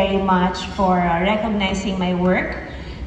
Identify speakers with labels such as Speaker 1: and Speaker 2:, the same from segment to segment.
Speaker 1: very much for recognizing my work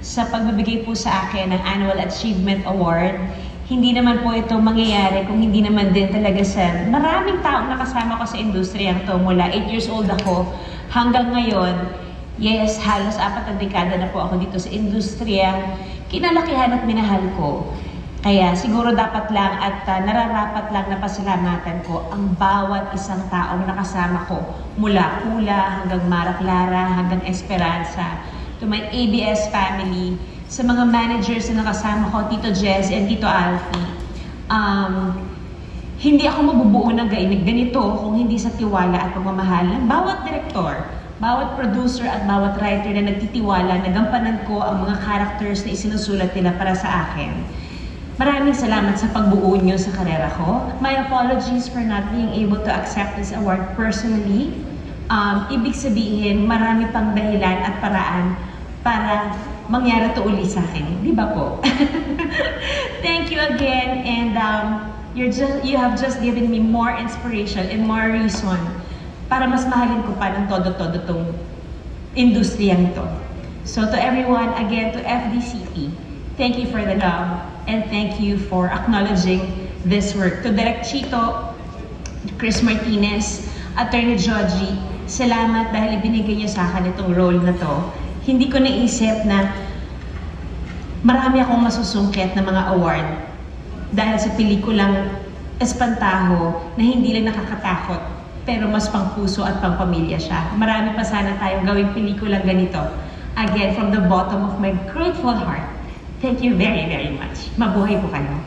Speaker 1: sa pagbibigay po sa akin ng Annual Achievement Award. Hindi naman po ito mangyayari kung hindi naman din talaga sa maraming taong nakasama ko sa industriyang to mula 8 years old ako hanggang ngayon. Yes, halos 4 na dekada na po ako dito sa industriyang kinalakihan at minahal ko. Kaya siguro dapat lang at nararapat lang na pasalamatan ko ang bawat isang taong nakasama ko mula Kula hanggang Mara Clara hanggang Esperanza, to my ABS family, sa mga managers na nakasama ko, Tito Jez and Tito Alfie. Hindi ako mabubuo ng ganito kung hindi sa tiwala at pagmamahal ng bawat direktor, bawat producer at bawat writer na nagtitiwala na gampanan ko ang mga characters na isinusulat nila para sa akin. Maraming salamat sa pagbuo niyo sa karera ko. My apologies for not being able to accept this award personally. Ibig sabihin, marami pang dahilan at paraan para mangyari ito uli sa akin. Di ba po? Thank you again, and you have just given me more inspiration and more reason para mas mahalin ko pa ng todo-todo itong industriyang ito. So to everyone, again, to FDCP, thank you for the love. And thank you for acknowledging this work. To Direk Chito, Chris Martinez, Attorney Joji, salamat dahil ibinigay niyo sa akin itong role na to. Hindi ko naisip na marami akong masusungkit na mga award dahil sa pelikulang Espantaho na hindi lang nakakatakot pero mas pangpuso at pangpamilya siya. Marami pa sana tayong gawing pelikulang ganito. Again, from the bottom of my grateful heart, thank you very, very much. Mabuhay po kayo.